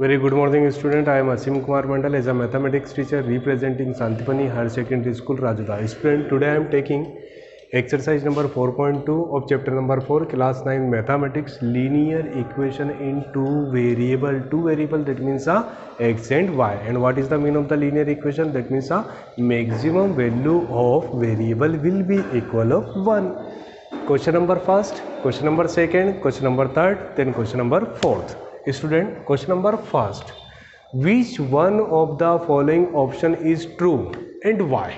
Very good morning, student. I am Asim Kumar Mandal as a mathematics teacher representing Santipani Higher Secondary School, Rajuda. Student, today I am taking exercise number 4.2 of chapter number 4, class 9 mathematics, linear equation in two variable, that means x and y. And what is the mean of the linear equation? That means maximum value of variable will be equal of 1. Question number first, question number second, question number third, then question number fourth. Student, question number first, which one of the following option is true and why?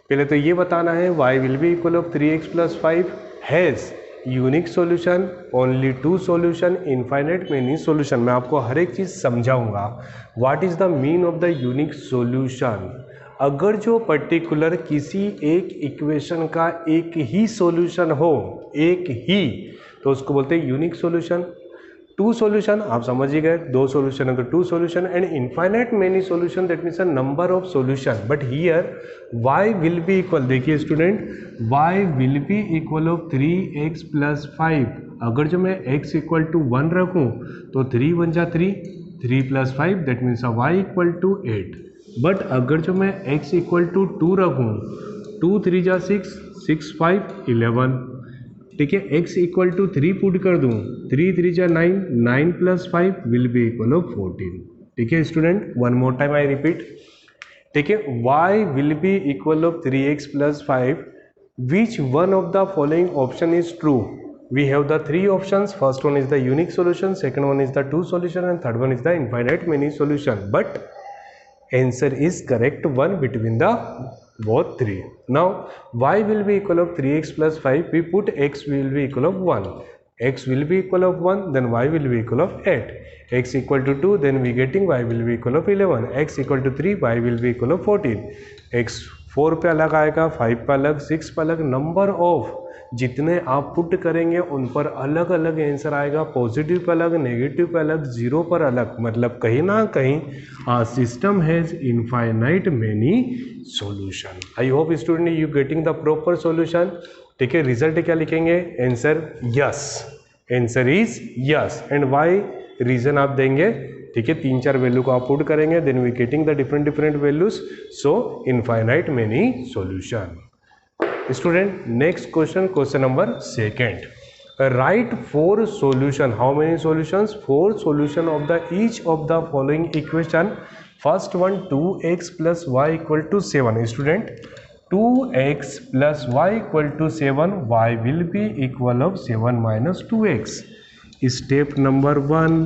पहले तो ये बताना है y will be equal of 3x plus 5 has unique solution, only two solution, infinite many solution. मैं आपको हर एक चीज़ समझाऊंगा. What is the mean of the unique solution? अगर जो पर्टिकुलर किसी एक इक्वेशन का एक ही सॉल्यूशन हो, एक ही, तो उसको बोलते हैं यूनिक सॉल्यूशन. टू सॉल्यूशन आप समझ ही गए, दो सॉल्यूशन है तो two solution. And infinite many solution, that means a number of solution. But here y will be equal, देखिए student, y will be equal of 3x plus 5. अगर जो मैं x इक्वल टू 1 रखूँ तो 3 1 जा 3, 3 plus 5, that means y equal to 8. But अगर जो मैं x इक्वल टू 2 रखूँ, 2 3 जा 6, 6 5 11. ठीक है, x इक्वल टू 3 पुट कर दूँ, 3 3 जा 9, 9 plus 5 will be equal of 14. ठीक है student, one more time I repeat. ठीक है, y will be equal of 3x plus 5. Which one of the following option is true? We have the three options. First one is the unique solution, second one is the two solution, and third one is the infinite many solution. But answer is correct one between the both three. Now y will be equal of 3x plus 5. We put x will be equal of 1. X will be equal of 1, then y will be equal of 8. X equal to 2, then we getting y will be equal of 11. X equal to 3, y will be equal of 14. X 4 पे अलग आएगा, 5 पे अलग, 6 पे अलग. Number of जितने आप put करेंगे उन पर अलग अलग आंसर आएगा. पॉजिटिव पे अलग, नेगेटिव पे अलग, जीरो पर अलग. मतलब कहीं ना कहीं system has infinite many solution. I hope student you getting the proper solution. ठीक है, रिजल्ट क्या लिखेंगे? Answer yes. Answer is yes. And why reason आप देंगे. ठीक है, 3-4 वैल्यू को आप पुट करेंगे, then we getting the different values. So infinite many solution. Student, next question, question number second. Write 4 solution. How many solutions? 4 solution of the each of the following equation. First one, 2x plus y equal to 7. Student, 2x plus y equal to 7. Y will be equal of 7 minus 2x. Step number 1.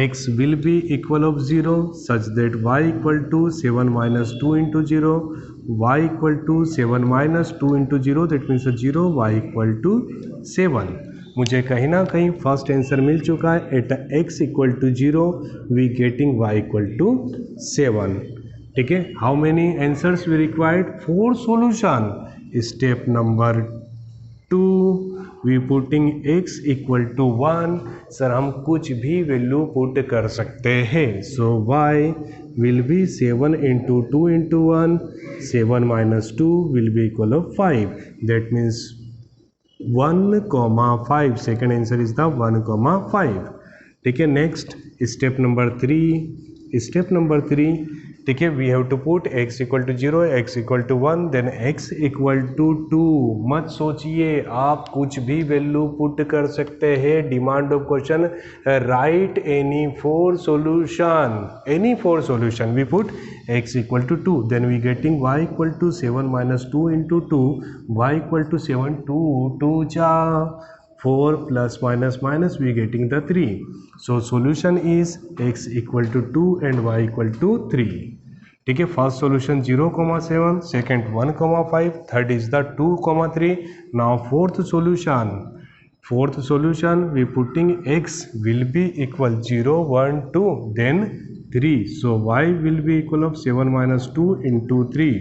X will be equal of 0 such that y equal to 7 minus 2 into 0. Y equal to 7 minus 2 into 0, that means 0. Y equal to 7. मुझे कहीं ना कहीं first answer मिल चुका है. At x equal to 0 we getting y equal to 7. ठीक है, how many answers we required? 4 solution. Step number 2, we putting x equal to 1. Sir हम कुछ भी वैल्यू पुट कर सकते हैं. सो y will be 7 into 2 into 1. 7 minus 2 will be equal of 5. That means 1,5. Second answer is the 1,5. ठीक है, next step number 3. Step number 3, ठीक है, we have to put x equal to 0, x equal to 1, then x equal to 2. मत सोचिए, आप कुछ भी value put कर सकते हैं. Demand of question, write any 4 solution. Any 4 solution. We put x equal to 2, then we getting y equal to 7 minus 2 into 2. y equal to 7, 2 जा 4 plus minus minus we getting the 3. So solution is x equal to 2 and y equal to 3. ठीक है, first solution 0,7, second 1,5, third is the 2,3. Now fourth solution. Fourth solution we putting x will be equal 0 1 2 then 3. So y will be equal of 7 minus 2 into 3.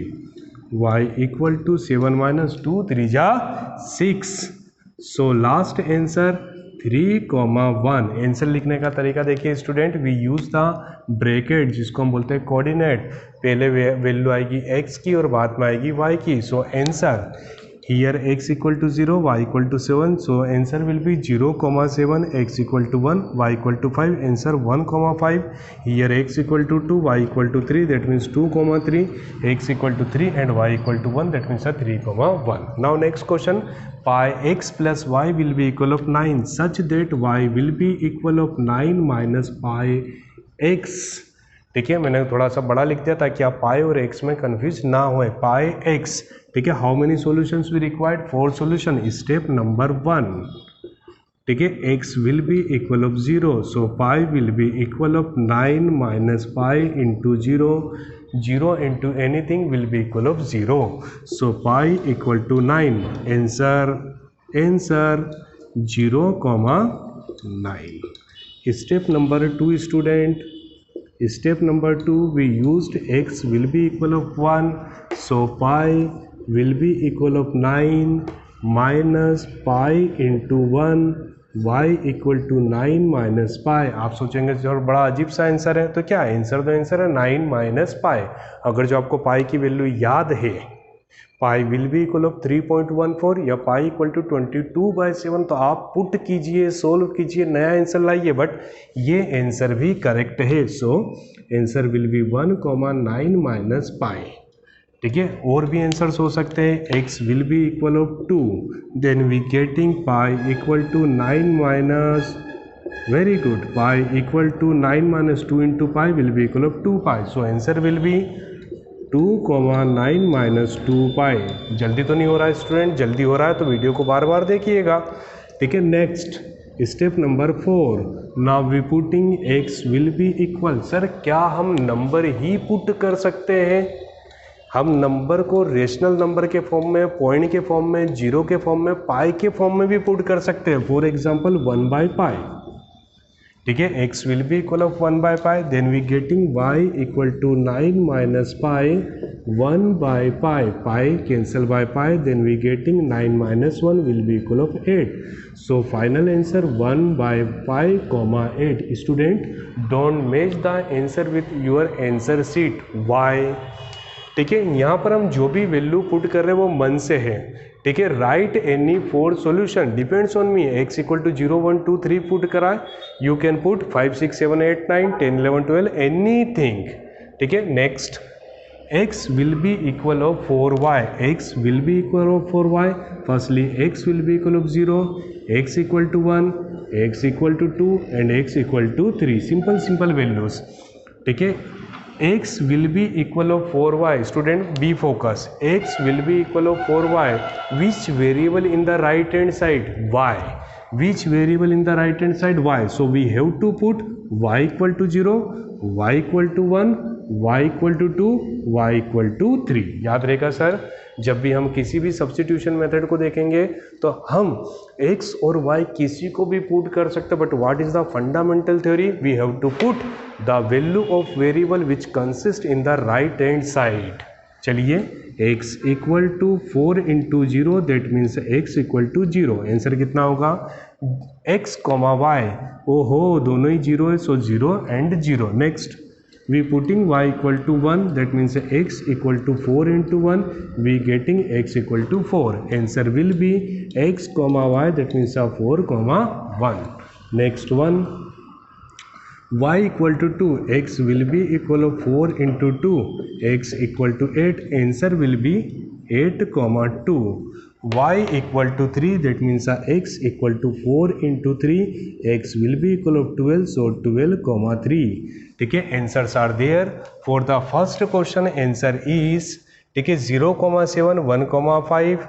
y equal to 7 minus 2 3 जा 6. So last answer 3,1. Answer लिखने का तरीका देखिए student, we use the bracket जिसको हम बोलते हैं coordinate. पहले वैल्यू आएगी x की और बाद में आएगी y की. So answer Here x equal to 0, y equal to 7, so answer will be 0, 7, x equal to 1, y equal to 5, answer 1, 5. Here x equal to 2, y equal to 3, that means 2, 3, x equal to 3 and y equal to 1, that means 3, 1. Now next question, pi x plus y will be equal of 9 such that y will be equal of 9 minus pi x. ठीक है, मैंने थोड़ा सा बड़ा लिख दिया ताकि आप पाई और एक्स में कंफ्यूज ना होए. पाई एक्स, ठीक है. How many solutions we required? 4 solution. Step number 1, ठीक है. X will be equal of 0, so pi will be equal of 9 minus pi into 0. 0 into anything will be equal of 0, so pi equal to 9. Answer 0, 9. Step number 2 student. Step number 2, we used x will be equal of 1, so pi will be equal of 9 minus pi into 1, y equal to 9 minus pi. आप सोचेंगे sir बड़ा अजीब सा answer है, तो क्या answer? तो answer है 9 माइनस पाई. अगर जो आपको पाई की वैल्यू याद है, पाई विल बी इक्वल ऑफ 3.14 या पाई इक्वल टू 22/7, तो आप पुट कीजिए, सोल्व कीजिए, नया आंसर लाइए. बट ये आंसर भी करेक्ट है, so answer will be 1, 9 minus pi. ठीक है, और भी आंसर्स हो सकते हैं. x will be equal of 2, then we getting pi equal to 9 minus, very good, pi equal to 9 minus 2 into pi will be equal of 2 pi. So answer will be 2, 9 minus 2 pi. जल्दी तो नहीं हो रहा है student? जल्दी हो रहा है तो वीडियो को बार बार देखिएगा. ठीक है, next step number 4. Now we putting x will be equal. Sir क्या हम नंबर ही पुट कर सकते हैं? हम नंबर को रेशनल नंबर के फॉर्म में, पॉइंट के फॉर्म में, जीरो के फॉर्म में, पाई के फॉर्म में भी पुट कर सकते हैं. फॉर एग्जाम्पल 1/पाई. ठीक है, x will be equal of 1/पाई, then we getting y equal to 9 minus pi 1/पाई. Pi cancel by pi, then we getting 9 minus 1 will be equal of 8. So final answer 1/पाई, 8. Student don't match the answer with your answer sheet. Why? ठीक है, यहाँ पर हम जो भी value put कर रहे हैं वो मन से है. ठीक है, write any 4 solution, depends on me. x equal to 0, 1, 2, 3 put करा, यू कैन पुट 5, 6, 7, 8, 9, 10, 11, 12, एनीथिंग. ठीक है, नेक्स्ट x will be equal of 4y. x will be equal of 4y. Firstly x will be equal of 0, x equal to 1, x equal to 2 and x equal to 3. Simple values. ठीक है, x will be equal of 4y. Student be focus. x will be equal of 4y. Which variable in the right hand side? Y. Which variable in the right hand side? Y. So we have to put y equal to 0, y equal to 1, y equal to 2, y equal to 3. याद रहेगा sir, जब भी हम किसी भी substitution method को देखेंगे तो हम x और y किसी को भी पुट कर सकते हैं. But what is the fundamental theory? We have to put the value of variable which consist in the right hand side. चलिए, x equal to 4 into 0, that means x equal to 0. Answer कितना होगा? x, y. ओहो, दोनों ही 0 है, so 0 and 0. Next we putting y equal to 1, that means x equal to 4 into 1, we getting x equal to 4. Answer will be x, y, that means 4, 1. Next one, y equal to 2, x will be equal of 4 into 2, x equal to 8. Answer will be 8, 2. y equal to 3, that means x equal to 4 into 3, x will be equal of 12, so 12, 3. ठीक है, answers are there. For the first question answer is, ठीक है, 0,7, 1,5,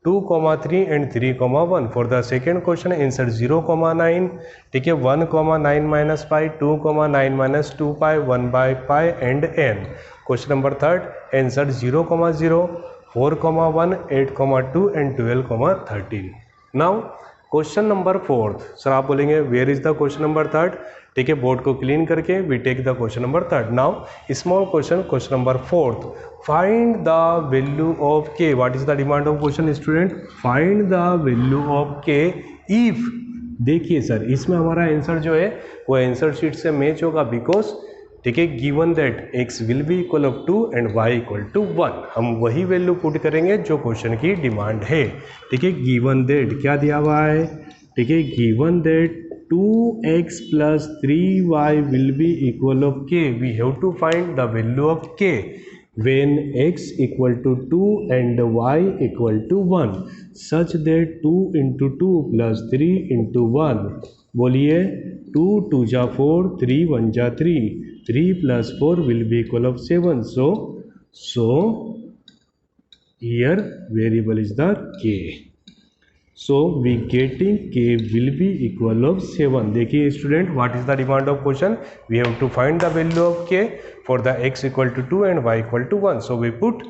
2,3 and 3,1. For the second question answer 0,9, ठीक है, 1,9 minus pi, 2,9 minus 2 pi, 1/पाई and n. Question number third answer 0,0, 4,1, 8,2 and 12,13. Now question number fourth. Sir आप बोलेंगे where is the question number third? ठीक है, board को क्लीन करके we take the question number third. Now small question number fourth. Find the value of k. What is the demand of question student? Find the value of k if. देखिए sir, इसमें हमारा answer जो है वो answer sheet से match होगा, because ठीक है, given that x will be equal of 2 and y equal to 1, हम वही वैल्यू पुट करेंगे जो क्वेश्चन की डिमांड है। ठीक है, गिवन दैट क्या दिया हुआ है, ठीक है, given that 2x plus 3y will be equal of k, we have to find the value of k when x equal to 2 and y equal to 1 such that 2 into 2 plus 3 into 1, बोलिए 2 2 जा 4, 3 1 जा 3, 3 plus 4 will be equal of 7, so here variable is the k, so we getting k will be equal of 7। देखिए student, what is the demand of question, we have to find the value of k for the x equal to 2 and y equal to 1, so we put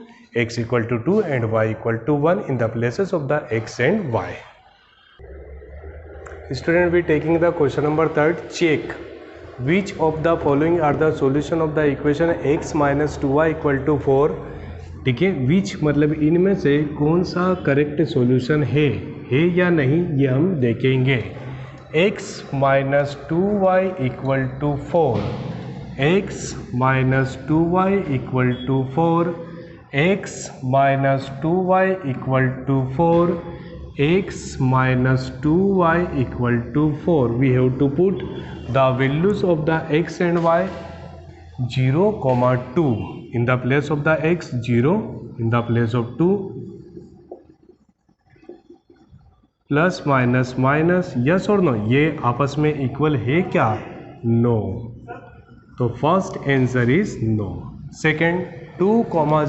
x equal to 2 and y equal to 1 in the places of the x and y। Student, we taking the question number 3, check which of the following are the solution of the equation x minus 2y equal to 4। ठीक है, विच मतलब इनमें से कौन सा correct solution है या नहीं, ये हम देखेंगे। x minus 2y equal to 4, x minus 2y equal to 4, x minus 2y equal to 4, x minus 2y equal to 4, we have to put the values of the x and y 0, 2 in the place of the x, 0 in the place of 2, plus minus minus, yes और no, ये आपस में equal है क्या, no, तो first answer is no. Second 2,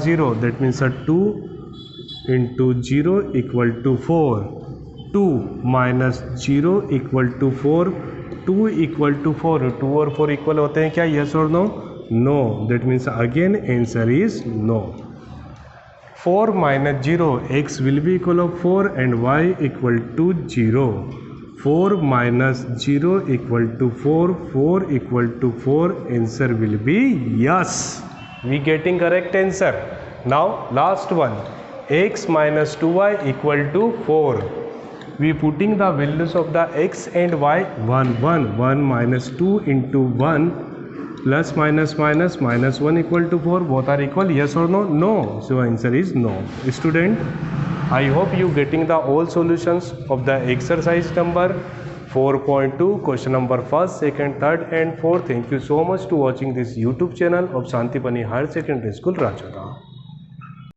0, that means 2 into 0 equal to 4, 2 minus 0 equal to 4, 2 equal to 4, 2 और 4 equal होते हैं क्या, यस और no, no, that means again answer is no. 4 minus 0, x will be equal of 4 and y equal to 0, 4 minus 0 equal to 4, 4 equal to 4, answer will be yes, we getting correct answer। Now last one, x minus 2y equal to 4, we putting the values of the x and y 1 1 1 minus 2 into 1 plus minus minus minus 1 equal to 4, both are equal, yes or no, no, so answer is no। Student, I hope you getting the all solutions of the exercise number 4.2, question number 1st, 2nd, 3rd and 4th। Thank you so much to watching this YouTube channel of Santipani Higher Secondary School, Rajoda।